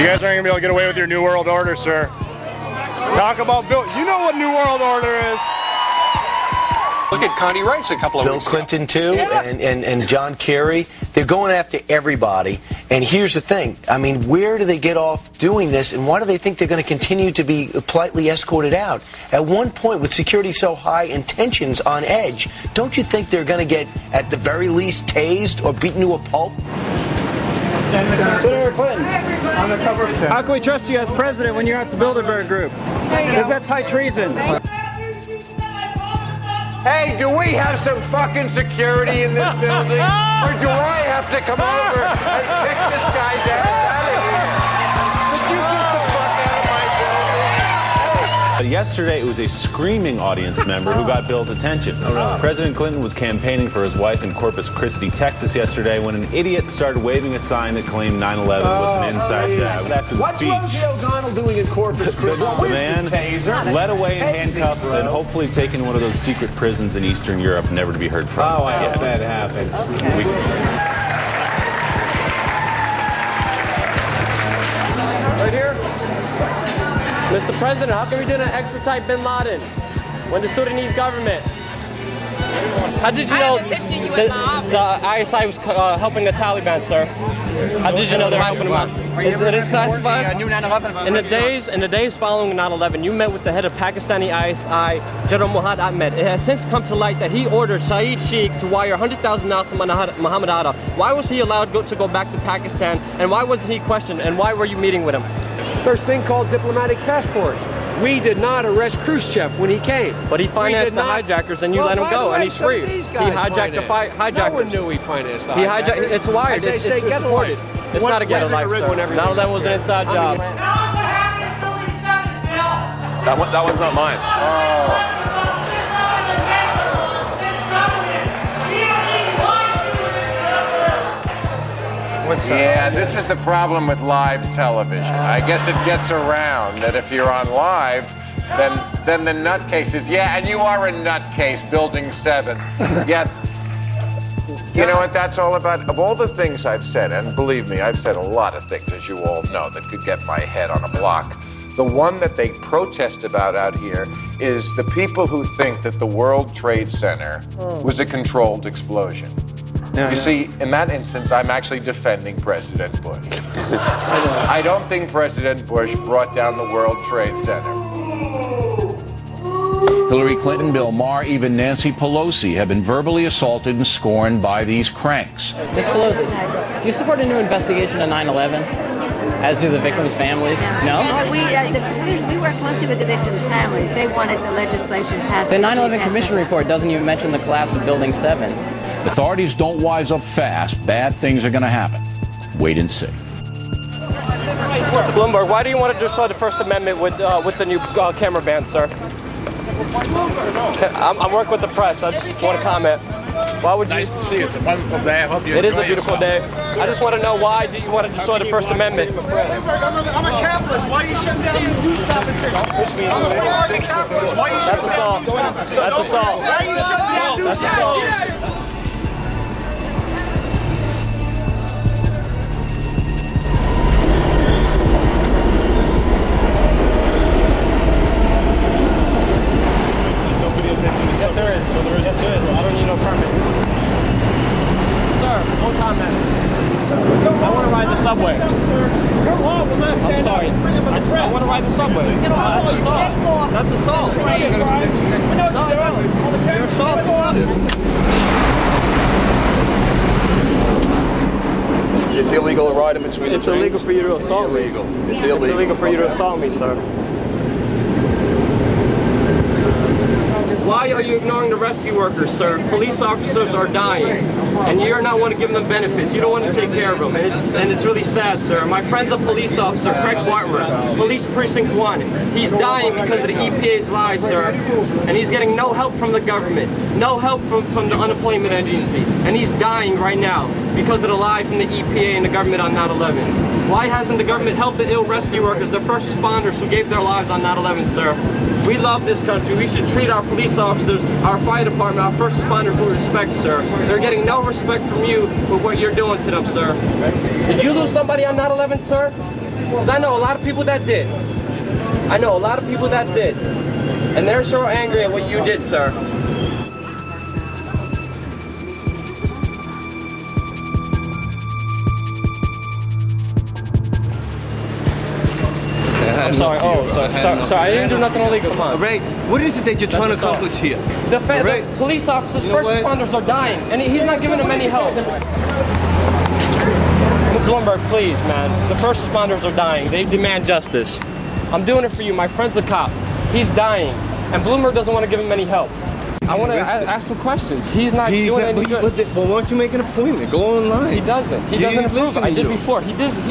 You guys aren't going to be able to get away with your New World Order, sir. Talk about Bill. You know what New World Order is. Look at Connie Rice a couple of Bill weeks Clinton, ago. too, and John Kerry. They're going after everybody. And here's the thing. I mean, where do they get off doing this, and why do they think they're going to continue to be politely escorted out? At one point, with security so high and tensions on edge, don't you think they're going to get, at the very least, tased or beaten to a pulp? Senator Clinton, how can we trust you as president when you're at the Bilderberg Group? Because that's high treason. Hey, do we have some fucking security in this building? Or do I have to come over and pick this guy's ass out of here? Would you get the fuck out of my building? Yesterday, it was a screaming audience member who got Bill's attention. President Clinton was campaigning for his wife in Corpus Christi, Texas yesterday when an idiot started waving a sign that claimed 9/11 was an inside job. After the What's speech, Rosie ODonnell doing in Corpus Christi? the man led away in handcuffs and hopefully taken one of those secret prisons in Eastern Europe, never to be heard from. Oh, I hope that happens. Right here. Mr. President, how can we do an extradite bin Laden when the Sudanese government? How did you know the ISI was helping the Taliban, sir? How did you know they were helping them out? It is classified? In the days following 9/11, you met with the head of Pakistani ISI, General Muhammad Ahmed. It has since come to light that he ordered Saeed Sheikh to wire $100,000 to Muhammad Atta. Why was he allowed to go back to Pakistan, and why wasn't he questioned, and why were you meeting with him? There's a thing called diplomatic passports. We did not arrest Khrushchev when he came. But he financed the hijackers, and you let him go, and he's free. He hijacked the hijackers. No one knew he financed the hijackers. It's wired. As they say, get a life. It's not a get a life, sir. 9/11 was an inside job. That one's not mine. Yeah, this is the problem with live television. I guess it gets around that if you're on live, then the nutcases. Yeah, and you are a nutcase, Building 7. Yeah. You know what that's all about? Of all the things I've said, and believe me, I've said a lot of things, as you all know, that could get my head on a block. The one that they protest about out here is the people who think that the World Trade Center was a controlled explosion. You see, in that instance, I'm actually defending President Bush. I don't think President Bush brought down the World Trade Center. Hillary Clinton, Bill Maher, even Nancy Pelosi have been verbally assaulted and scorned by these cranks. Ms. Pelosi, do you support a new investigation of 9/11, as do the victims' families? No? We work closely with the victims' families. They wanted the legislation passed. The 9/11 Commission report doesn't even mention the collapse of Building 7. Authorities don't wise up fast, bad things are going to happen. Wait and see. Bloomberg, why do you want to destroy the First Amendment with the new camera ban, sir? I'm working with the press. I just want to comment. Why would you? Nice to see you. It's a wonderful day. I hope you It is enjoy a beautiful yourself. day. I just want to know, why do you want to destroy the First Amendment? I'm a capitalist. Why are you shutting down the news? I'm a capitalist. Why are you That's assault. That's assault. Why are you shutting down news? That's assault. Yes, there is. Yes, there is. I don't need no permit. Sir, no comment. I want to ride the subway. I'm sorry. I want to ride the subway. That's assault. That's assault. You're assaulting. It's illegal to ride in between the trains. It's illegal for you to assault me. It's illegal. It's illegal for you to assault me, sir. Why are you ignoring the rescue workers, sir? Police officers are dying, and you're not want to give them benefits. You don't want to take care of them, and it's really sad, sir. My friend's a police officer, Craig Bartmer, Police Precinct 1. He's dying because of the EPA's lies, sir, and he's getting no help from the government, no help from the unemployment agency, and he's dying right now because of the lie from the EPA and the government on 9/11. Why hasn't the government helped the ill rescue workers, the first responders who gave their lives on 9/11, sir? We love this country. We should treat our police officers, our fire department, our first responders with respect, sir. They're getting no respect from you for what you're doing to them, sir. Did you lose somebody on 9/11, sir? Because I know a lot of people that did. I know a lot of people that did. And they're so angry at what you did, sir. I'm sorry. Sorry. I didn't do nothing illegal. Come on. Right. What is it that you're trying to accomplish here? The police officers, first responders are dying, and he's not giving them any help. Bloomberg, please, man. The first responders are dying. They demand justice. I'm doing it for you. My friend's a cop. He's dying, and Bloomberg doesn't want to give him any help. I want to ask some questions. He's not doing any good. Well, why don't you make an appointment? Go online. He doesn't. He doesn't approve it. I did before. He doesn't.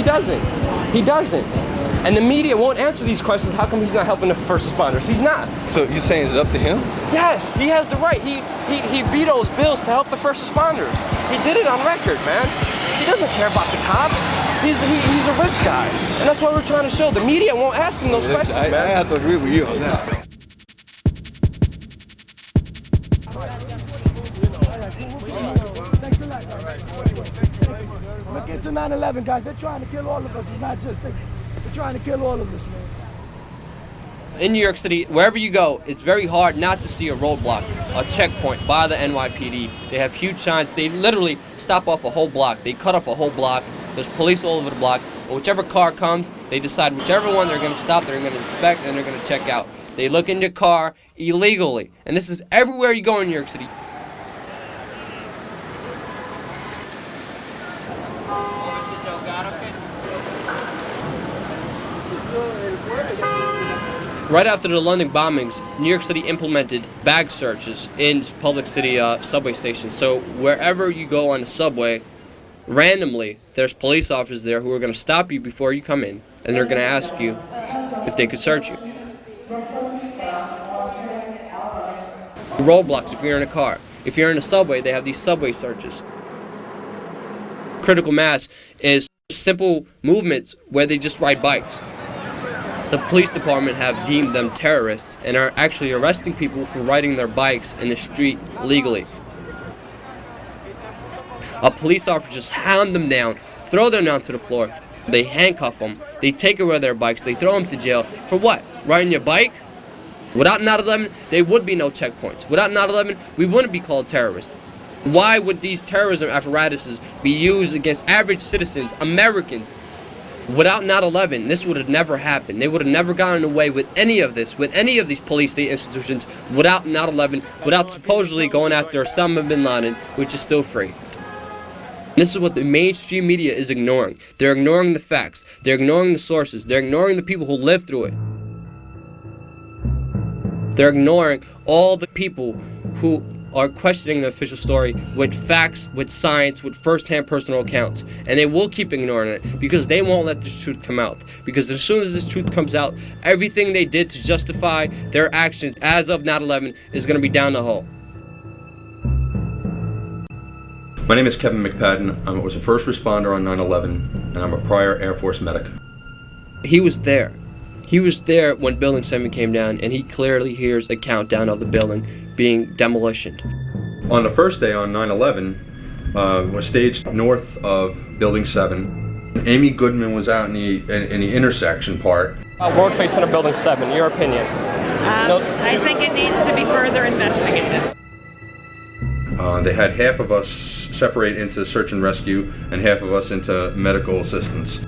He doesn't. And the media won't answer these questions. How come he's not helping the first responders? He's not. So you're saying it's up to him? Yes, he has the right. He vetoes bills to help the first responders. He did it on record, man. He doesn't care about the cops. He's a rich guy. And that's what we're trying to show. The media won't ask him those questions, man. I have to agree with you on that. Look into 9/11, guys. They're trying to kill all of us. It's not just they're trying to kill all of us, man. In New York City, wherever you go, it's very hard not to see a roadblock, a checkpoint by the NYPD. They have huge signs. They literally stop off a whole block. They cut off a whole block. There's police all over the block. And whichever car comes, they decide whichever one they're going to stop, they're going to inspect, and they're going to check out. They look in your car illegally. And this is everywhere you go in New York City. Right after the London bombings, New York City implemented bag searches in public city subway stations. So wherever you go on the subway, randomly, there's police officers there who are going to stop you before you come in, and they're going to ask you if they could search you. Roadblocks if you're in a car. If you're in a subway, they have these subway searches. Critical mass is simple movements where they just ride bikes. The police department have deemed them terrorists and are actually arresting people for riding their bikes in the street legally. A police officer just hound them down, throw them down to the floor. They handcuff them, they take away their bikes, they throw them to jail. For what? Riding your bike? Without 9/11, there would be no checkpoints. Without 9/11, we wouldn't be called terrorists. Why would these terrorism apparatuses be used against average citizens, Americans? Without 9/11, this would have never happened. They would have never gotten away with any of this, with any of these police state institutions, without 9/11, without supposedly going after Osama bin Laden, which is still free. This is what the mainstream media is ignoring. They're ignoring the facts. They're ignoring the sources. They're ignoring the people who lived through it. They're ignoring all the people who are questioning the official story with facts, with science, with first-hand personal accounts. And they will keep ignoring it because they won't let this truth come out. Because as soon as this truth comes out, everything they did to justify their actions as of 9/11 is going to be down the hole. My name is Kevin McPadden. I was a first responder on 9/11, and I'm a prior Air Force medic. He was there. He was there when Building 7 came down, and he clearly hears a countdown of the building being demolitioned. On the first day on 9/11, was staged north of Building 7. Amy Goodman was out in the intersection part. World Trade Center Building 7, your opinion? I think it needs to be further investigated. They had half of us separate into search and rescue and half of us into medical assistance.